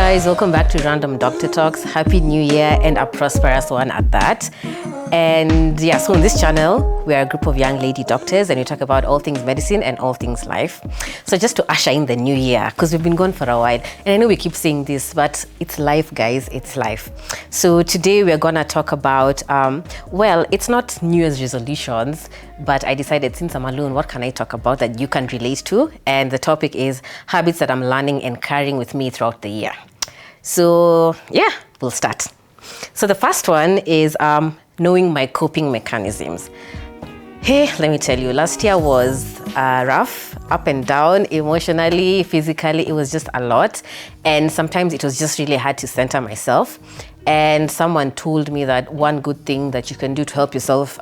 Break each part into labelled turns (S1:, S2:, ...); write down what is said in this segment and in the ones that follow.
S1: guys, welcome back to Random Doctor Talks. Happy New Year and a prosperous one at that. And yeah, so on this channel, we are a group of young lady doctors and we talk about all things medicine and all things life. So just to usher in the new year, because we've been gone for a while, and I know we keep saying this, but it's life, guys, it's life. So today we're gonna talk about, well, it's not New Year's resolutions, but I decided since I'm alone, what can I talk about that you can relate to? And the topic is habits that I'm learning and carrying with me throughout the year. So yeah, we'll start. So the first one is knowing my coping mechanisms. Hey, let me tell you, last year was rough, up and down, emotionally, physically, it was just a lot. And sometimes it was just really hard to center myself. And someone told me that one good thing that you can do to help yourself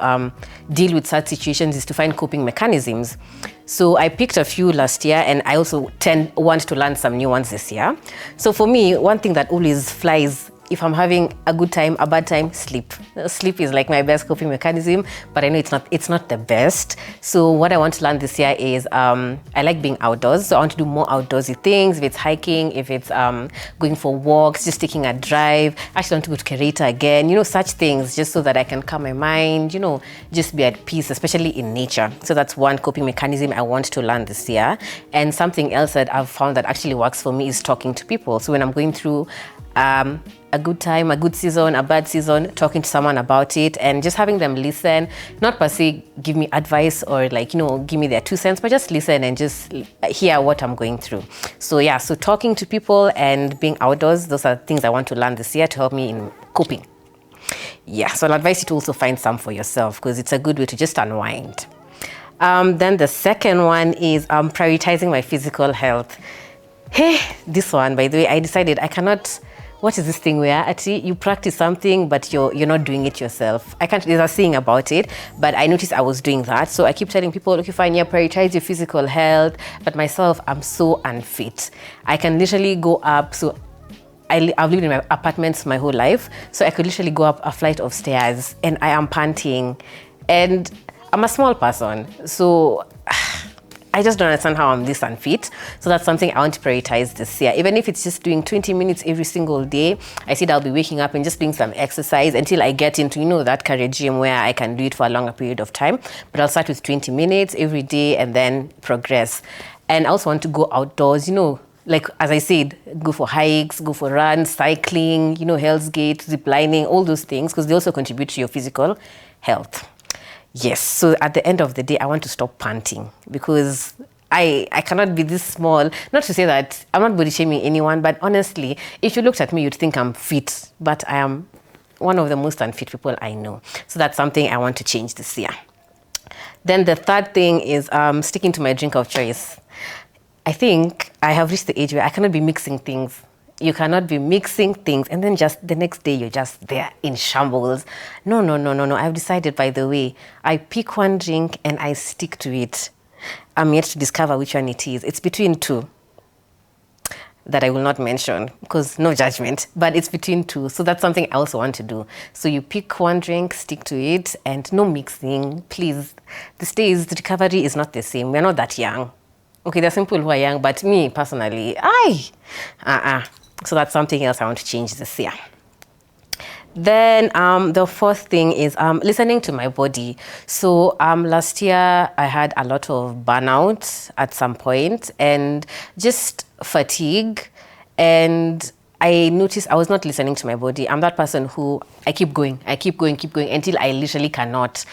S1: deal with such situations is to find coping mechanisms. So I picked a few last year, and I also want to learn some new ones this year. So for me, one thing that always flies, if I'm having a good time, a bad time, sleep. Sleep is like my best coping mechanism, but I know it's not the best. So what I want to learn this year is I like being outdoors. So I want to do more outdoorsy things. If it's hiking, if it's going for walks, just taking a drive. I actually want to go to Kereta again, you know, such things, just so that I can calm my mind, you know, just be at peace, especially in nature. So that's one coping mechanism I want to learn this year. And something else that I've found that actually works for me is talking to people. So when I'm going through a good time, a good season, a bad season, talking to someone about it and just having them listen, not per se give me advice or like, you know, give me their 2 cents, but just listen and just hear what I'm going through. So yeah, so talking to people and being outdoors, those are things I want to learn this year to help me in coping. Yeah, so I'll advise you to also find some for yourself because it's a good way to just unwind. Then the second one is prioritizing my physical health. Hey, this one, by the way, I decided I cannot. What is this thing where actually you practice something, but you're not doing it yourself? There's a saying about it, but I noticed I was doing that. So I keep telling people, okay, fine, yeah, prioritize your physical health. But myself, I'm so unfit. I can literally go up. So I've lived in my apartments my whole life. So I could literally go up a flight of stairs and I am panting. And I'm a small person. So I just don't understand how I'm this unfit. So that's something I want to prioritize this year. Even if it's just doing 20 minutes every single day, I said I'll be waking up and just doing some exercise until I get into, you know, that career gym where I can do it for a longer period of time. But I'll start with 20 minutes every day and then progress. And I also want to go outdoors, you know, like as I said, go for hikes, go for runs, cycling, you know, Hell's Gate, zip lining, all those things, because they also contribute to your physical health. Yes, so at the end of the day, I want to stop panting because I cannot be this small. Not to say that I'm not body shaming anyone, but honestly, if you looked at me, you'd think I'm fit, but I am one of the most unfit people I know. So that's something I want to change this year. Then the third thing is sticking to my drink of choice. I think I have reached the age where I cannot be mixing things. You cannot be mixing things and then just the next day you're just there in shambles. No. I've decided, by the way, I pick one drink and I stick to it. I'm yet to discover which one it is. It's between two that I will not mention because no judgment, but it's between two. So that's something I also want to do. So you pick one drink, stick to it, and no mixing. Please, these days, the recovery is not the same. We're not that young. Okay, there are some people who are young, but me personally, So that's something else I want to change this year. Then the fourth thing is listening to my body. So last year I had a lot of burnout at some point and just fatigue. And I noticed I was not listening to my body. I'm that person who I keep going until I literally cannot.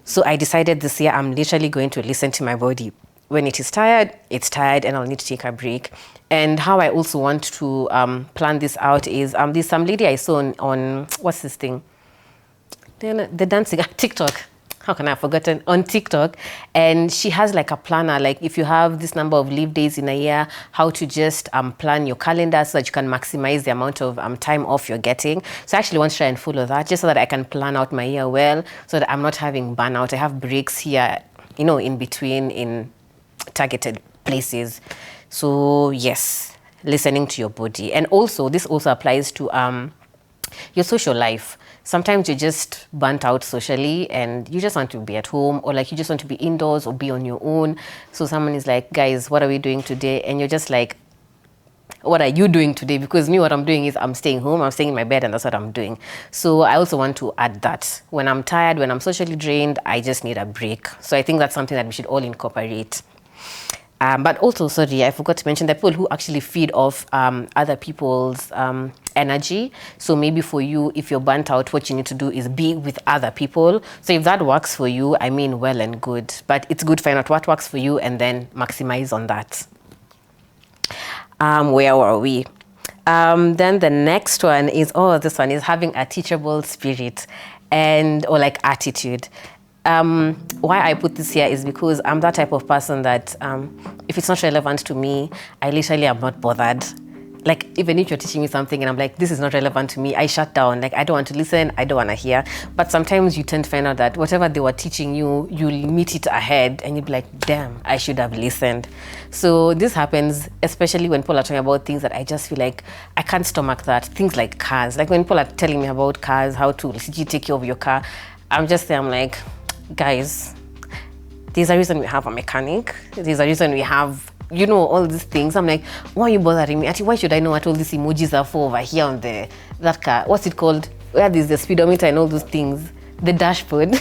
S1: So I decided this year I'm literally going to listen to my body. When it is tired, it's tired and I'll need to take a break. And how I also want to plan this out is there's some lady I saw on what's this thing? The dancing, TikTok. How can I have forgotten? On TikTok. And she has like a planner, like if you have this number of leave days in a year, how to just plan your calendar so that you can maximize the amount of time off you're getting. So I actually want to try and follow that just so that I can plan out my year well, so that I'm not having burnout. I have breaks here, you know, in between in targeted places. So yes, listening to your body. And also, this also applies to your social life. Sometimes you're just burnt out socially and you just want to be at home, or like you just want to be indoors or be on your own. So someone is like, guys, what are we doing today? And you're just like, what are you doing today? Because me, what I'm doing is I'm staying home, I'm staying in my bed, and that's what I'm doing. So I also want to add that when I'm tired, when I'm socially drained, I just need a break. So I think that's something that we should all incorporate. But also, sorry, I forgot to mention that people who actually feed off other people's energy. So maybe for you, if you're burnt out, what you need to do is be with other people. So if that works for you, I mean, well and good. But it's good to find out what works for you and then maximize on that. Where were we? Then the next one is, this one is having a teachable spirit or like attitude. Why I put this here is because I'm that type of person that if it's not relevant to me, I literally am not bothered. Like, even if you're teaching me something and I'm like, this is not relevant to me, I shut down. Like, I don't want to listen, I don't want to hear. But sometimes you tend to find out that whatever they were teaching you, you'll meet it ahead and you'll be like, damn, I should have listened. So this happens, especially when people are talking about things that I just feel like I can't stomach that. Things like cars. Like when people are telling me about cars, how to take care of your car, I'm like, guys, there's a reason we have a mechanic. There's a reason we have, all these things. I'm like, why are you bothering me? Actually, why should I know what all these emojis are for over here on that car? What's it called? Where there's the speedometer and all those things. The dashboard.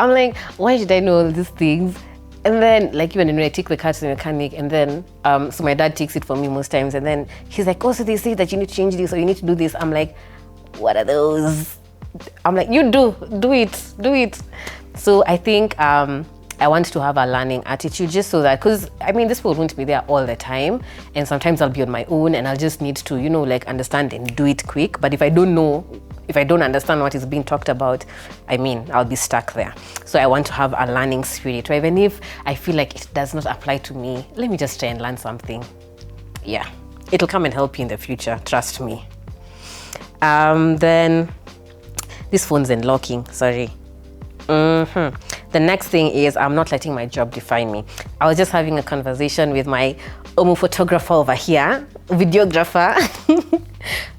S1: I'm like, why should I know all these things? And then, like, even when I take the car to the mechanic, and then, so my dad takes it for me most times, and then he's like, so they say that you need to change this or you need to do this. I'm like, what are those? I'm like, you do it. So I think I want to have a learning attitude just so that, because I mean, this people won't be there all the time. And sometimes I'll be on my own and I'll just need to, like understand and do it quick. But if I don't understand what is being talked about, I mean, I'll be stuck there. So I want to have a learning spirit. Or even if I feel like it does not apply to me, let me just try and learn something. Yeah, it'll come and help you in the future, trust me. Then this phone's unlocking, sorry. The next thing is I'm not letting my job define me. I was just having a conversation with my photographer over here, videographer,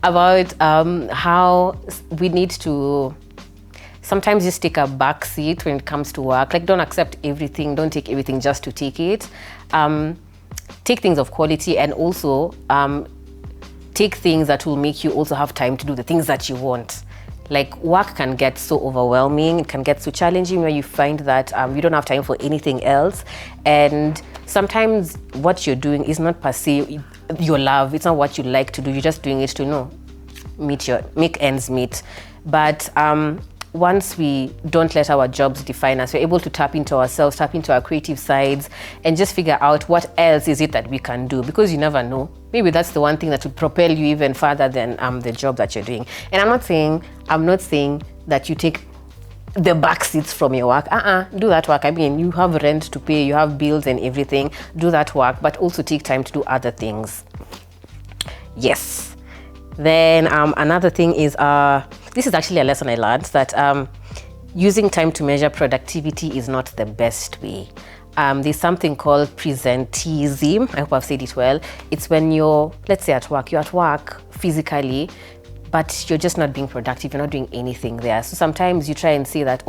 S1: about how we need to sometimes just take a back seat when it comes to work. Like, don't accept everything, don't take everything just to take it. Take things of quality, and also take things that will make you also have time to do the things that you want. Like, work can get so overwhelming, it can get so challenging where you find that you don't have time for anything else. And sometimes what you're doing is not per se your love, it's not what you like to do, you're just doing it to make ends meet. But once we don't let our jobs define us, we're able to tap into ourselves, tap into our creative sides, and just figure out what else is it that we can do, because you never know. Maybe that's the one thing that will propel you even further than the job that you're doing. And I'm not saying that you take the back seats from your work. Do that work. I mean, you have rent to pay, you have bills and everything. Do that work, but also take time to do other things. Yes. Then another thing is, this is actually a lesson I learned, that using time to measure productivity is not the best way. There's something called presenteeism. I hope I've said it well. It's when let's say you're at work physically, but you're just not being productive, you're not doing anything there. So sometimes you try and say that,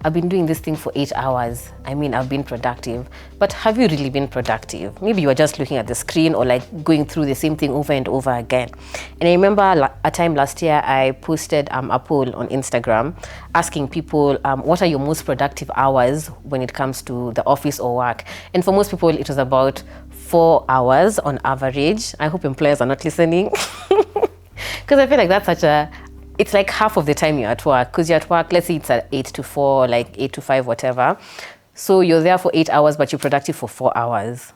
S1: I've been doing this thing for 8 hours. I mean, I've been productive. But have you really been productive? Maybe you are just looking at the screen or like going through the same thing over and over again. And I remember a time last year, I posted a poll on Instagram asking people, what are your most productive hours when it comes to the office or work? And for most people, it was about 4 hours on average. I hope employers are not listening. Because I feel like that's it's like half of the time you're at work. Because you're at work, let's say it's at 8 to 4, like 8 to 5, whatever. So you're there for 8 hours, but you're productive for 4 hours.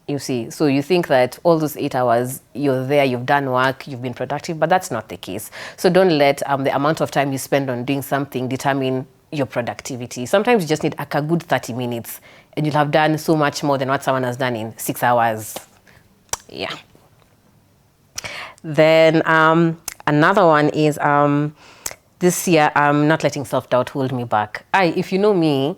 S1: You see, so you think that all those 8 hours, you're there, you've done work, you've been productive, but that's not the case. So don't let the amount of time you spend on doing something determine your productivity. Sometimes you just need a good 30 minutes and you'll have done so much more than what someone has done in 6 hours. Yeah. Then another one is this year I'm not letting self-doubt hold me back. If you know me,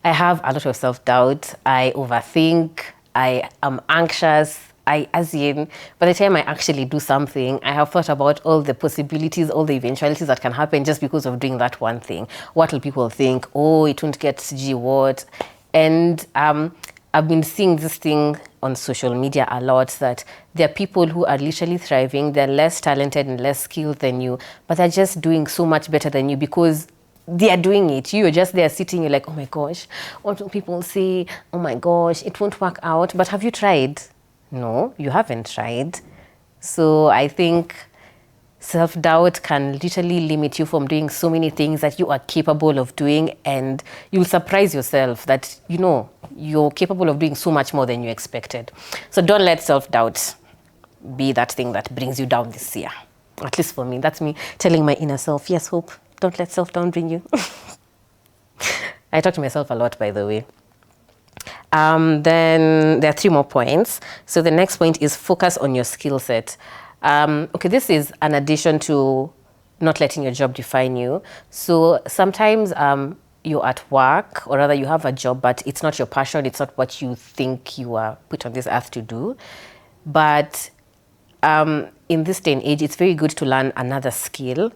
S1: I have a lot of self-doubt. I overthink. I am anxious. By the time I actually do something, I have thought about all the possibilities, all the eventualities that can happen just because of doing that one thing. What will people think? It won't get what? And I've been seeing this thing on social media a lot, that there are people who are literally thriving. They're less talented and less skilled than you, but they're just doing so much better than you because they are doing it. You're just there sitting, you're like, oh my gosh, what will people say? Oh my gosh, it won't work out. But have you tried? No, you haven't tried. So I think self-doubt can literally limit you from doing so many things that you are capable of doing, and you'll surprise yourself that, you know, you're capable of doing so much more than you expected. So don't let self-doubt be that thing that brings you down this year. At least for me, that's me telling my inner self, yes, Hope, don't let self-doubt bring you. I talk to myself a lot, by the way. Then there are 3 more points. So the next point is focus on your skill set. Okay, this is an addition to not letting your job define you. So sometimes you're at work, or rather you have a job, but it's not your passion, it's not what you think you are put on this earth to do. But in this day and age, it's very good to learn another skill,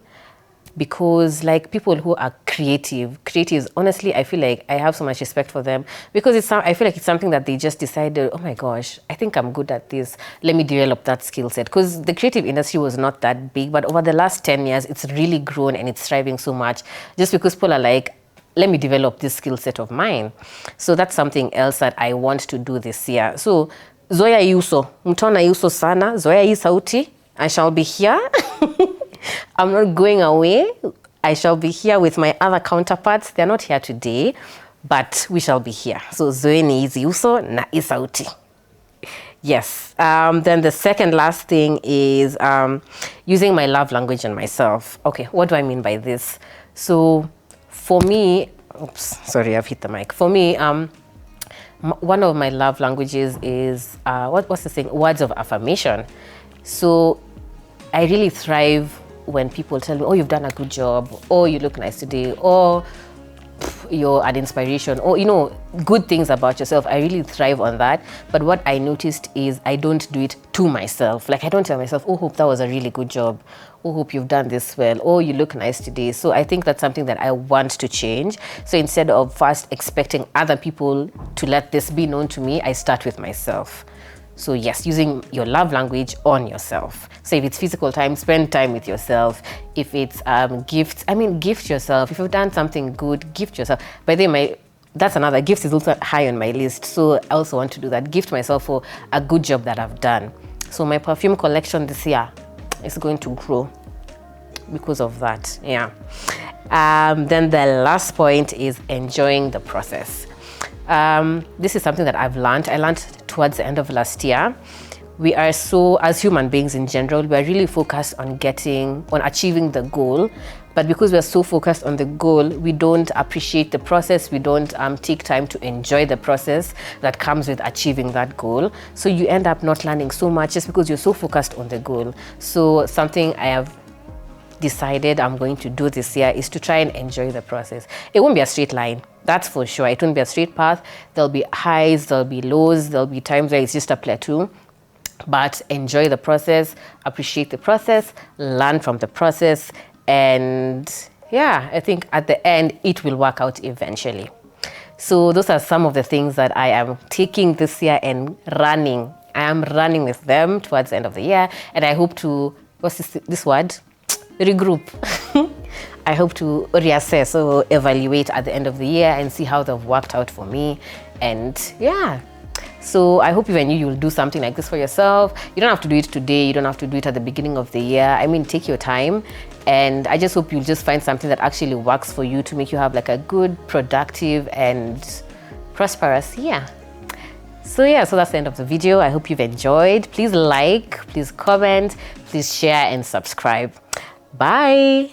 S1: because like people who are creatives, honestly, I feel like I have so much respect for them, because I feel like it's something that they just decided, oh my gosh, I think I'm good at this, let me develop that skill set. Because the creative industry was not that big, but over the last 10 years, it's really grown and it's thriving so much, just because people are like, let me develop this skill set of mine. So that's something else that I want to do this year. So Zoya Yuso, mtona Yuso sana, Zoya hii sauti, I shall be here. I'm not going away. I shall be here with my other counterparts. They're not here today, but we shall be here. So Zoe ni hizi uso na hii sauti. Yes. Then the second last thing is using my love language on myself. Okay, what do I mean by this? So for me, oops, sorry, I've hit the mic. For me, one of my love languages is, what's the thing? Words of affirmation. So I really thrive when people tell me, oh, you've done a good job, or you look nice today, or you're an inspiration, or, you know, good things about yourself. I really thrive on that. But what I noticed is I don't do it to myself. Like, I don't tell myself, oh, Hope, that was a really good job. Oh, Hope, you've done this well. Oh, you look nice today. So I think that's something that I want to change. So instead of first expecting other people to let this be known to me, I start with myself. So yes, using your love language on yourself. So if it's physical time, spend time with yourself. If it's gifts, gift yourself. If you've done something good, gift yourself. By the way, that's another, gift is also high on my list. So I also want to do that, gift myself for a good job that I've done. So my perfume collection this year is going to grow because of that, yeah. Then the last point is enjoying the process. This is something that I've learned. I learned towards the end of last year. We are so, as human beings in general, we are really focused on achieving the goal. But because we're so focused on the goal, we don't appreciate the process. We don't take time to enjoy the process that comes with achieving that goal. So you end up not learning so much just because you're so focused on the goal. So something I have decided I'm going to do this year is to try and enjoy the process. It won't be a straight line, that's for sure. It won't be a straight path. There'll be highs, there'll be lows, there'll be times where it's just a plateau. But enjoy the process, appreciate the process, learn from the process, and yeah, I think at the end it will work out eventually. So those are some of the things that I am taking this year and running. I am running with them towards the end of the year, and I hope to, what's this word? Regroup. I hope to reassess or evaluate at the end of the year and see how they've worked out for me. And yeah, so I hope even you'll do something like this for yourself. You don't have to do it today. You don't have to do it at the beginning of the year. I mean, take your time. And I just hope you'll just find something that actually works for you to make you have like a good, productive, and prosperous year. So yeah, so that's the end of the video. I hope you've enjoyed. Please like, please comment, please share and subscribe. Bye.